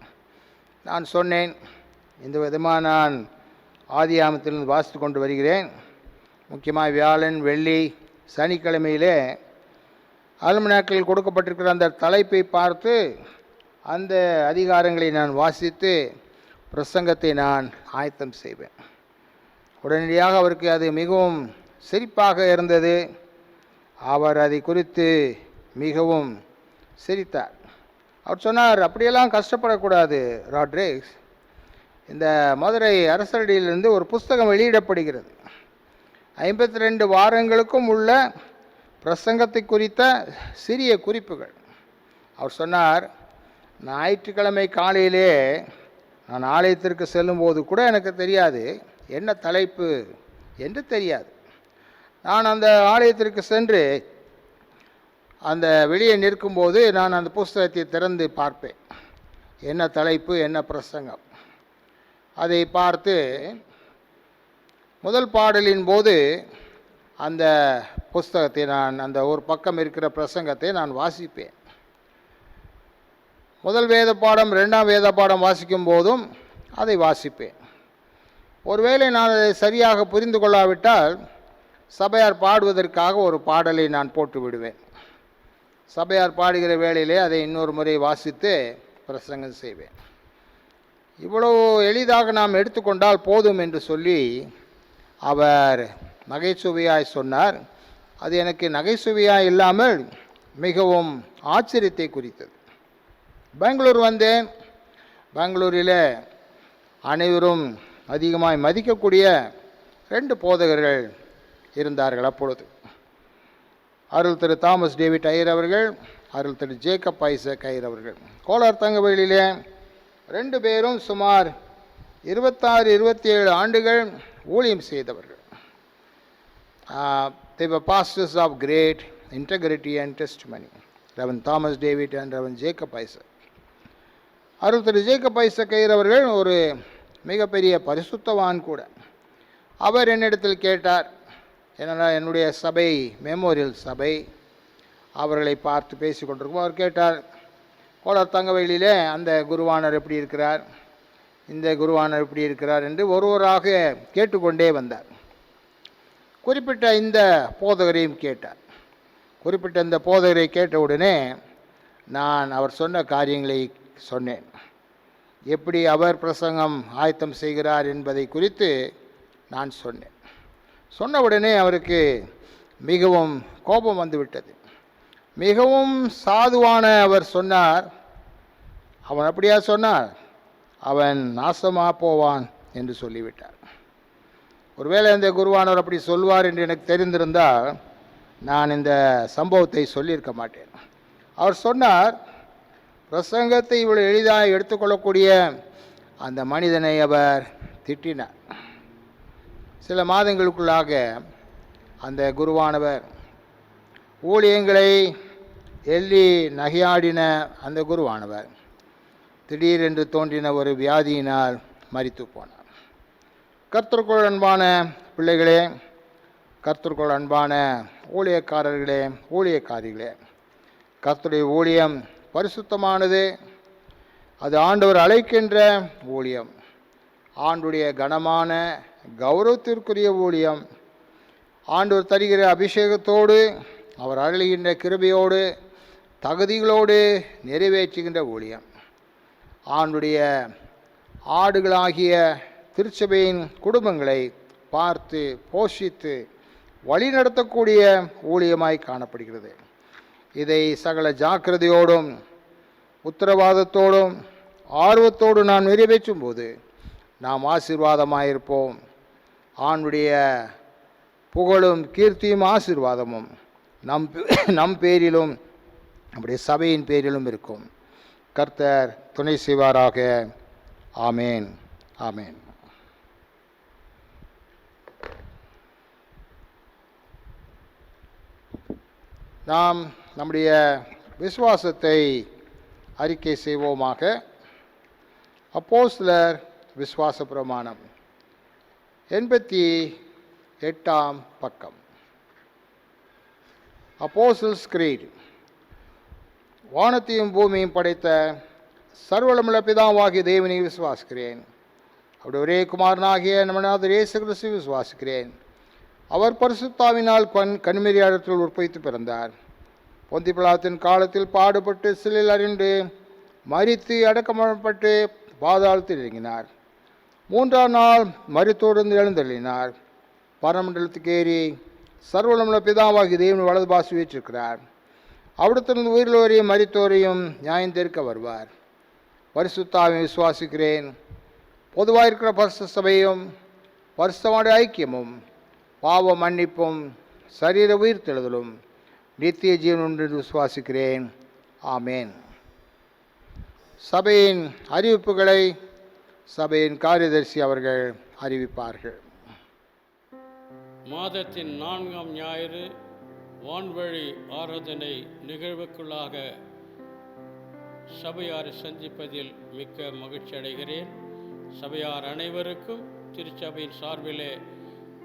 நான் சொன்னேன், இந்த விதமாக நான் ஆதியாமத்திலிருந்து வாசித்து கொண்டு வருகிறேன். முக்கியமாக வியாழன், வெள்ளி, சனிக்கிழமையிலே அல்மனாக்களில் கொடுக்கப்பட்டிருக்கிற அந்த தலைப்பை பார்த்து அந்த அதிகாரங்களை நான் வாசித்து பிரசங்கத்தை நான் ஆயத்தம் செய்வேன். உடனடியாக அவருக்கு அது மிகவும் சிரிப்பாக இருந்தது. அவர் அதை குறித்து மிகவும் சிரித்தார். அவர் சொன்னார், அப்படியெல்லாம் கஷ்டப்படக்கூடாது ராட்ரிக்ஸ். இந்த மதுரை அரசரடியிலிருந்து ஒரு புஸ்தகம் வெளியிடப்படுகிறது. 52 வாரங்களுக்கும் உள்ள பிரசங்கத்தை குறித்த சிறிய குறிப்புகள். அவர் சொன்னார், ஞாயிற்றுக்கிழமை காலையிலே நான் ஆலயத்திற்கு செல்லும்போது கூட எனக்கு தெரியாது என்ன தலைப்பு என்று தெரியாது. நான் அந்த ஆலயத்திற்கு சென்று அந்த வெளியே நிற்கும்போது நான் அந்த புஸ்தகத்தை திறந்து பார்ப்பேன், என்ன தலைப்பு, என்ன பிரசங்கம். அதை பார்த்து முதல் பாடலின் போது அந்த புஸ்தகத்தை நான், அந்த ஒரு பக்கம் இருக்கிற பிரசங்கத்தை நான் வாசிப்பேன். முதல் வேத பாடம், 2ஆம் வேத பாடம் வாசிக்கும் போதும் அதை வாசிப்பேன். ஒருவேளை நான் அதை சரியாக புரிந்து கொள்ளாவிட்டால் சபையார் பாடுவதற்காக ஒரு பாடலை நான் போட்டு விடுவேன். சபையார் பாடுகிற வேளையிலே அதை இன்னொரு முறை வாசித்து பிரசங்கம் செய்வேன். இவ்வளவு எளிதாக நாம் எடுத்துக்கொண்டால் போதும் என்று சொல்லி அவர் நகைச்சுவையாய் சொன்னார். அது எனக்கு நகைச்சுவையாய் இல்லாமல் மிகவும் ஆச்சரியத்தை குறித்தது. பெங்களூர் வந்தேன். பெங்களூரில் அனைவரும் அதிகமாய் மதிக்கக்கூடிய 2 போதகர்கள் இருந்தார்கள் அப்பொழுது. அருள் திரு தாமஸ் டேவிட் ஐயர் அவர்கள், அருள் திரு ஜேக்கப் ஐசக் ஐயர் அவர்கள். கோலார் தங்கவேலியிலே 2 பேரும் சுமார் 26-27 ஆண்டுகள் ஊழியம் செய்தவர்கள். They were pastors of great integrity and testimony. Reverend Thomas David and Reverend Jacob Isaac. Arul Thiru Jacob Isaac Iyer அவர்கள் ஒரு மிகப்பெரிய பரிசுத்தவான் கூட. அவர் என்னிடத்தில் கேட்டார், என்னுடைய சபை மெமோரியல் சபை, அவர்களை பார்த்து பேசி கொண்டிருக்கும். அவர் கேட்டார், கோலார் தங்கவேலியிலே அந்த குருவானர் எப்படி இருக்கிறார், இந்த குருவானர் எப்படி இருக்கிறார் என்று ஒருவராக கேட்டுக்கொண்டே வந்தார். குறிப்பிட்ட இந்த போதகரையும் கேட்டார். குறிப்பிட்ட இந்த போதகரை கேட்டவுடனே நான் அவர் சொன்ன காரியங்களை சொன்னேன். எப்படி அவர் பிரசங்கம் ஆயத்தம் செய்கிறார் என்பதை குறித்து நான் சொன்னேன். சொன்னவுடனே அவருக்கு மிகவும் கோபம் வந்துவிட்டது. மிகவும் சாதுவான அவர் சொன்னார், அவன் அப்படியா சொன்னார், அவன் நாசமாக போவான் என்று சொல்லிவிட்டார். ஒருவேளை அந்த குருவானவர் அப்படி சொல்வார் என்று எனக்கு தெரிந்திருந்தால் நான் இந்த சம்பவத்தை சொல்லியிருக்க மாட்டேன். அவர் சொன்னார், பிரசங்கத்தை இவ்வளவு எளிதாக எடுத்துக்கொள்ளக்கூடிய அந்த மனிதனை அவர் திட்டினார். சில மாதங்களுக்குள்ளாக அந்த குருவானவர் ஊழியங்களை எள்ளி நகையாடின அந்த குருவானவர் திடீரென்று தோன்றின ஒரு வியாதியினால் மரித்து போனார். கர்த்தருக்குள் அன்பான பிள்ளைகளே, கர்த்தருக்குள் அன்பான ஊழியக்காரர்களே, ஊழியக்காரிகளே, கர்த்தருடைய ஊழியம் பரிசுத்தமானது. அது ஆண்டவர் அழைக்கின்ற ஊழியம், ஆண்டுடைய கனமான கௌரவத்திற்குரிய ஊழியம். ஆண்டவர் தருகிற அபிஷேகத்தோடு, அவர் அருளுகின்ற கிருபையோடு, தகுதிகளோடு நிறைவேற்றுகின்ற ஊழியம். ஆண்டுடைய ஆடுகளாகிய திருச்சபையின் குடும்பங்களை பார்த்து போஷித்து வழிநடத்தக்கூடிய ஊழியமாய் காணப்படுகிறது. இதை சகல ஜாக்கிரதையோடும் உத்தரவாதத்தோடும் ஆர்வத்தோடு நாம் நிறைவேற்றும் போது நாம் ஆசீர்வாதமாயிருப்போம். ஆண்டுடைய புகழும் கீர்த்தியும் ஆசீர்வாதமும் நம் பேரிலும் நம்முடைய சபையின் பேரிலும் இருக்கும். கர்த்தர் துணை செய்வாராக. ஆமேன், ஆமேன். நாம் நம்முடைய விசுவாசத்தை அறிக்கை செய்வோமாக. அப்போஸ்தலர் விசுவாச பிரமாணம் 88ஆம் பக்கம். அப்போஸ்தலர்ஸ் கிரீட். வானத்தையும் பூமியையும் படைத்த சர்வவல்லமையுள்ள பிதாவாகிய தேவனை விசுவாசிக்கிறேன். அவருடைய ஒரே குமாரனாகிய நம்முடைய இயேசு கிறிஸ்துவை விசுவாசிக்கிறேன். அவர் பரிசுத்தாவினால் கன்னிமரியாளிடத்தில் உற்பவித்து பிறந்தார். பொந்தி பிலாத்தின் காலத்தில் பாடுபட்டு சிலையில் அறிந்து மரித்து அடக்கமப்பட்டு பாதாளத்தில் இறங்கினார். 3ஆம் நாள் மரித்தோடு எழுந்தள்ளினார். பரமண்டலத்துக்கு ஏறி சர்வவல்லமையுள்ள பிதாவாகிய தேவன் வலது பாசி வீற்றிருக்கிறார். அவிடத்திலிருந்து உயிரிழந்தோரையும் மரித்தோரையும் நியாயந்தீர்க்க வருவார். பரிசுத்தாவை விசுவாசிக்கிறேன். பொதுவாக இருக்கிற பரிசுத்த சபையும் பரிசுத்தமான ஐக்கியமும் பாவ மன்னிப்பும் சரீர உயிர்த்தெழுதலும் நித்திய ஜீவன் என்று விசுவாசிக்கிறேன். ஆமேன். சபையின் அறிவிப்புகளை சபையின் காரியதர்சி அவர்கள் அறிவிப்பார்கள். மாதத்தின் 4ஆம் ஞாயிறு வான்வழி ஆராதனை நிகழ்வுக்குள்ளாக சபையாரை சந்திப்பதில் மிக்க மகிழ்ச்சி அடைகிறேன். சபையார் அனைவருக்கும் திருச்சபையின் சார்பிலே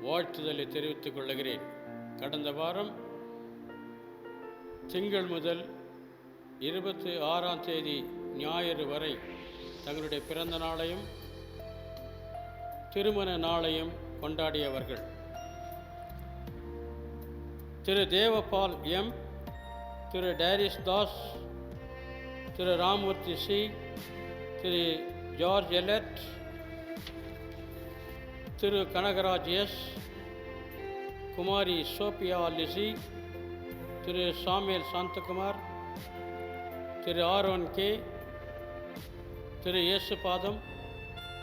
வாழ்த்துதலை தெரிவித்துக் கொள்கிறேன். கடந்த வாரம் திங்கள் முதல் 26ஆம் தேதி ஞாயிறு வரை தங்களுடைய பிறந்த நாளையும் திருமண நாளையும் கொண்டாடியவர்கள் திரு தேவபால் எம், திரு டேரிஸ் தாஸ், திரு ராமூர்த்தி சி, திரு ஜார்ஜ் எலட், திரு கனகராஜ் எஸ், குமாரி சோபியா லிசி, திரு சாமுவேல் சாந்தகுமார், திரு ஆரோன் கே, திரு இயேசுபாதம்,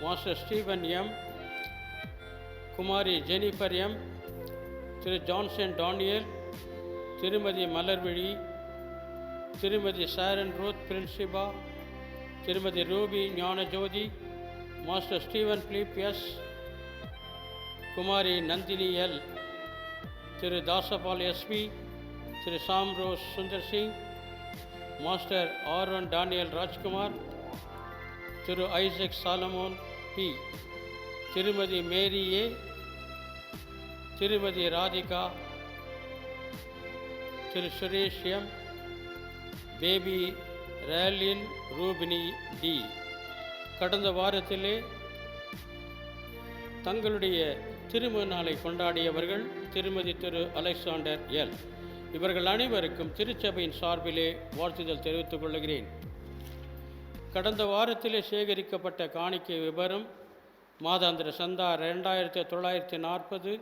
மாஸ்டர் ஸ்டீவன் எம், குமாரி ஜெனிஃபர் எம், திரு ஜான்சன் டானியல், திருமதி மலர்விழி, திருமதி சாரன் ரூத் பிரின்சிபா, திருமதி Ruby Gnanajothi, master Steven Philip S, குமாரி நந்தினி எல், திரு தாசபால் எஸ்பி, திரு Samrose Sundar Singh, master Aarvan Daniel Rajkumar, திரு ஐசக் சாலமோன் பி, திருமதி மேரி ஏ, திருமதி ராதிகா, திரு Suresh M, baby Raelin Rubini D. கடந்த வாரத்திலே தங்களுடைய திருமண நாளை கொண்டாடியவர்கள் திருமதி திரு அலெக்சாண்டர் எல். இவர்கள் அனைவருக்கும் திருச்சபையின் சார்பிலே வாழ்த்துதல் தெரிவித்துக் கொள்கிறேன். கடந்த வாரத்திலே சேகரிக்கப்பட்ட காணிக்கை விவரம்: மாதாந்திர சந்தா 2940,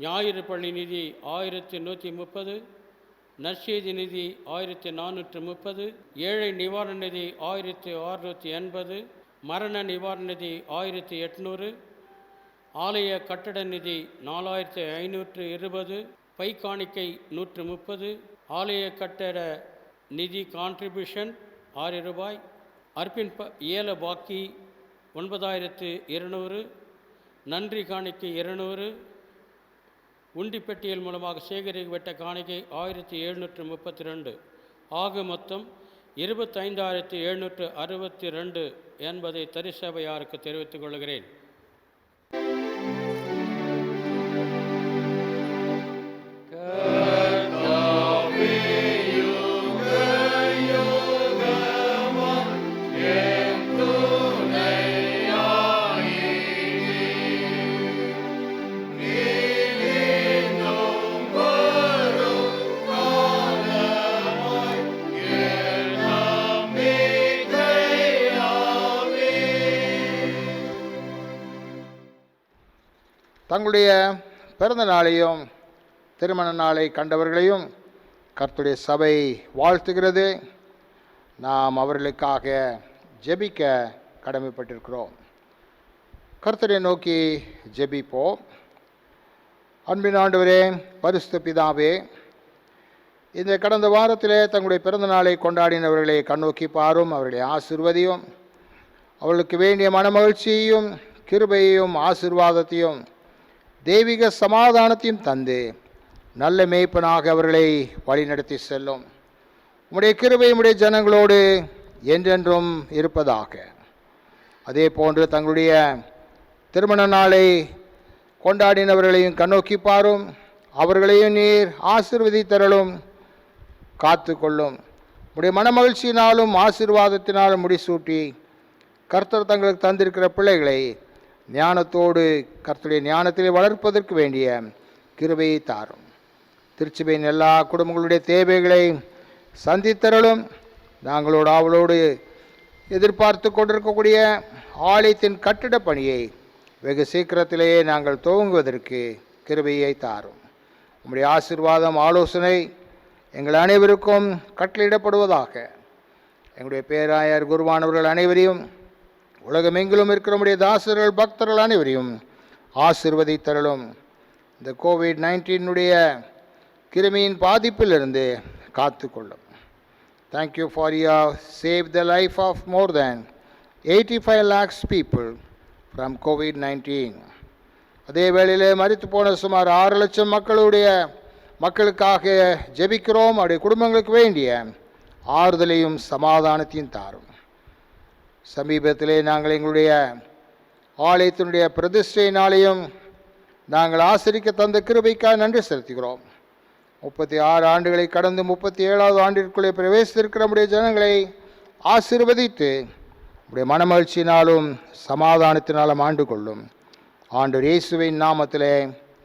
ஞாயிறு பள்ளி நிதி 1130, நற்செய்தி நிதி 1430, ஏழை நிவாரண நிதி 1680, மரண நிவாரண நிதி 1800, ஆலய கட்டட நிதி 4520, பை காணிக்கை 130, ஆலய கட்டட நிதி கான்ட்ரிபியூஷன் 6 ரூபாய், அர்ப்பின் ஏல பாக்கி 9200, நன்றி காணிக்கை 200, உண்டிப்பெட்டியல் மூலமாக சேகரிக்கப்பட்ட காணிக்கை 1732. ஆக மொத்தம் 25762 என்பதை தரிசபையாருக்கு தெரிவித்துக் கொள்கிறேன். தங்களுடைய பிறந்த நாளையும் திருமண நாளை கண்டவர்களையும் கர்த்தருடைய சபை வாழ்த்துகிறது. நாம் அவர்களுக்காக ஜெபிக்க கடமைப்பட்டிருக்கிறோம். கர்த்தரை நோக்கி ஜெபிப்போம். அன்பின் ஆண்டவரே, பரிசுத்த பிதாவே, இந்த கடந்த வாரத்திலே தங்களுடைய பிறந்த நாளை கொண்டாடினவர்களை கண்ணோக்கி பாரும், அவர்களை ஆசீர்வதியும், அவர்களுக்கு வேண்டிய மனமகிழ்ச்சியையும் கிருபையையும் ஆசீர்வாதத்தையும் தெய்வீக சமாதானத்தையும் தந்து நல்ல மேய்ப்பனாக அவர்களை வழிநடத்தி செல்லும். உம்முடைய கிருபை உம்முடைய ஜனங்களோடு என்றென்றும் இருப்பதாக. அதே போன்று தங்களுடைய திருமண நாளை கொண்டாடினவர்களையும் கண்ணோக்கி பாரும், அவர்களையும் நீர் ஆசீர்வதித்தருளும், காத்து கொள்ளும். உம்முடைய மனமகிழ்ச்சியினாலும் ஆசீர்வாதத்தினாலும் முடிசூட்டி கர்த்தர் தங்களுக்கு தந்திருக்கிற பிள்ளைகளை ஞானத்தோடு கர்த்தருடைய ஞானத்திலே வளர்ப்பதற்கு வேண்டிய கிருபையை தாரும். திருச்சபையின் எல்லா குடும்பங்களுடைய தேவைகளை சந்தித்தருளும். நாங்களோடு அவளோடு எதிர்பார்த்து கொண்டிருக்கக்கூடிய ஆலயத்தின் கட்டிட பணியை வெகு சீக்கிரத்திலேயே நாங்கள் துவங்குவதற்கு கிருபையை தாரும். உம்முடைய ஆசீர்வாதம் ஆலோசனை எங்கள் அனைவருக்கும் கட்டளையிடப்படுவதாக. எங்களுடைய பேராயர் குருவானவர்கள் அனைவரையும், உலகமெங்கிலும் இருக்கிற நம்முடைய தாசர்கள் பக்தர்கள் அனைவரையும் ஆசீர்வதித்தருளும். இந்த COVID-19 கிருமியின் பாதிப்பிலிருந்து காத்துக்கொள்ளும். Thank you for you save the life of more than 85 lakhs people from COVID-19. அதே வேளையில் மரித்து போன சுமார் 6 லட்சம் மக்களுக்காக ஜெபிக்கிறோம். அவருடைய குடும்பங்களுக்கு வேண்டிய ஆறுதலையும் சமாதானத்தையும் தாரும். சமீபத்திலே நாங்கள் எங்களுடைய ஆலயத்தினுடைய பிரதிஷ்டையினாலேயும் நாங்கள் ஆசிரிக்க தந்த கிருபைக்காக நன்றி செலுத்துகிறோம். 36 ஆண்டுகளை கடந்து 37வது ஆண்டிற்குள்ளே பிரவேசித்திருக்கிற நம்முடைய ஜனங்களை ஆசீர்வதித்து நம்முடைய மனமகிழ்ச்சியினாலும் சமாதானத்தினாலும் ஆண்டு கொள்ளும். ஆண்டவர் இயேசுவின் நாமத்திலே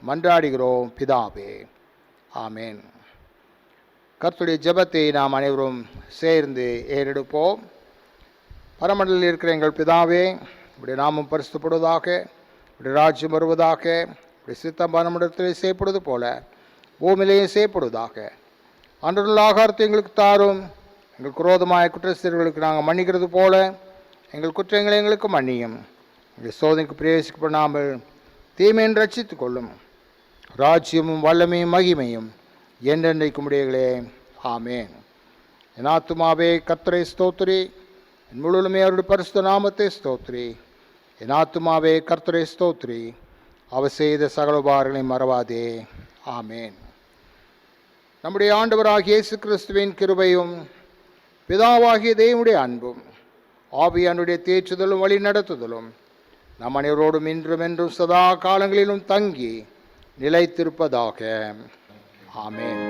மன்றாடுகிறோம் பிதாவே, ஆமேன். கர்த்தருடைய ஜெபத்தை நாம் அனைவரும் சேர்ந்து ஏறெடுப்போம். பரமண்டலில் இருக்கிற எங்கள் பிதாவே, உடைய நாமம் பரிசுத்தப்படுவதாக, உடைய ராஜ்யம் வருவதாக, உடைய சித்தம் பரமண்டலத்தில் செய்யப்படுவது போல பூமியிலேயே செய்யப்படுவதாக. அன்றுள்ள ஆகாரத்தை எங்களுக்கு தாரும். எங்கள் குரோதமாய குற்றச்செயல்களுக்கு நாங்கள் மன்னிக்கிறது போல எங்கள் குற்றங்களை எங்களுக்கு மன்னியும். எங்கள் சோதனைக்கு பிரவேசிக்கப்படாமல் தீமையின் ரட்சித்துக் கொள்ளும். ராஜ்யமும் வல்லமையும் மகிமையும் என்றென்றைக்கும் உடையகளே. ஆமேன். என் ஆத்துமாவே கர்த்தரை ஸ்தோத்திரி, என் முழுமே அவருடைய பரிசுத்த நாமத்தை ஸ்தோத்திரி. என் ஆத்துமாவே கர்த்தரை ஸ்தோத்திரி, அவர் செய்த சகல உபகாரங்களை மறவாதே. ஆமேன். நம்முடைய ஆண்டவராகிய இயேசு கிறிஸ்துவின் கிருபையும் பிதாவாகிய தேவனுடைய அன்பும் ஆவியானுடைய தேற்றுதலும் வழி நடத்துதலும் நம் அனைவரோடும் இன்றும் என்றும் சதா காலங்களிலும் தங்கி நிலைத்திருப்பதாக. ஆமேன்.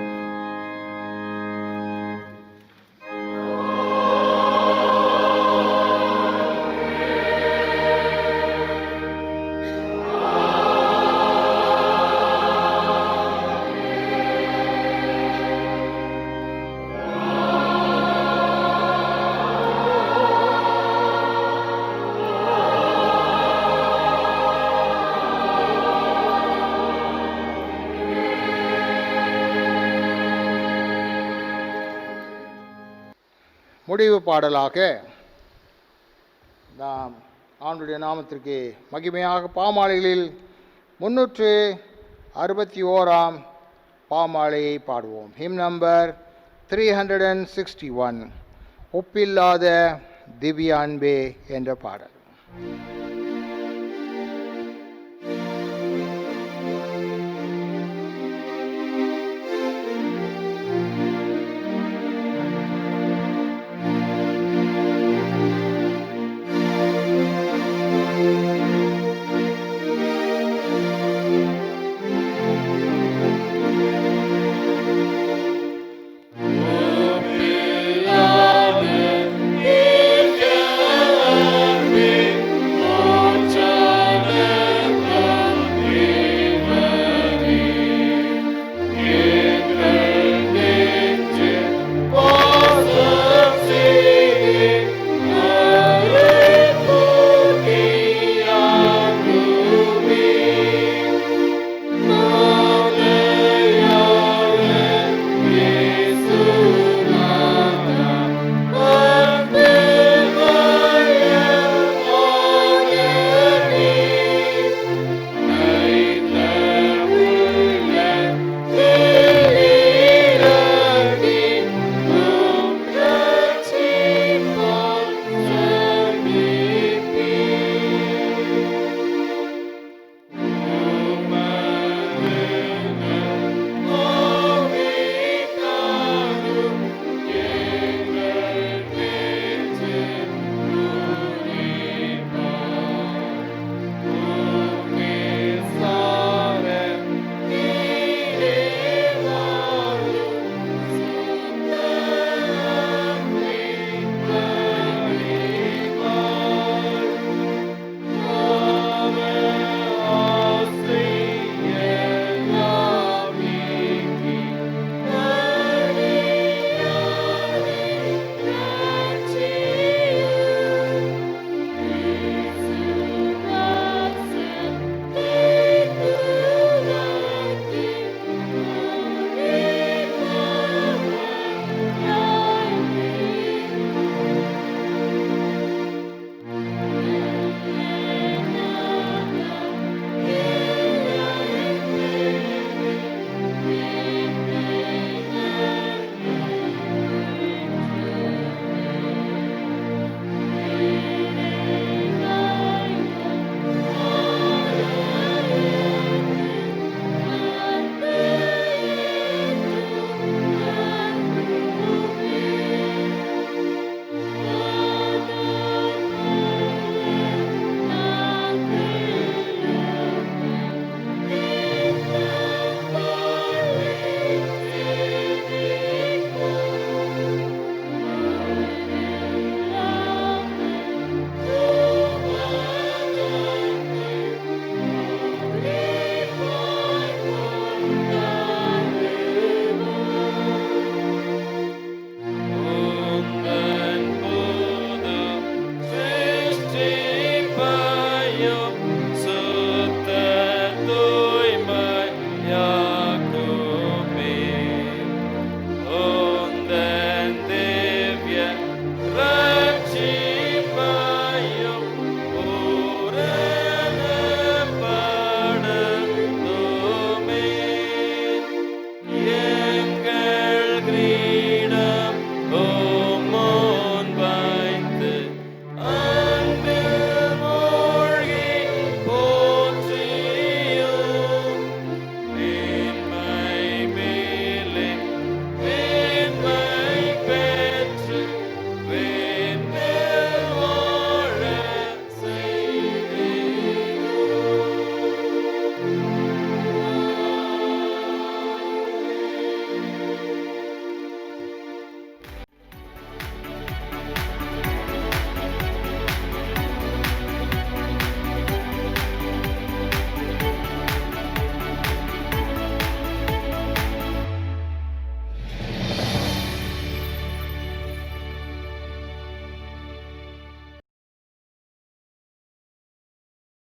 முடிவு பாடலாக நாம் ஆண்டுடைய நாமத்திற்கு மகிமையாக பாமாலைகளில் 361 பாமாலையை பாடுவோம். ஹிம் நம்பர் 361, ஒப்பில்லாத திவ்ய அன்பே என்ற பாடல்.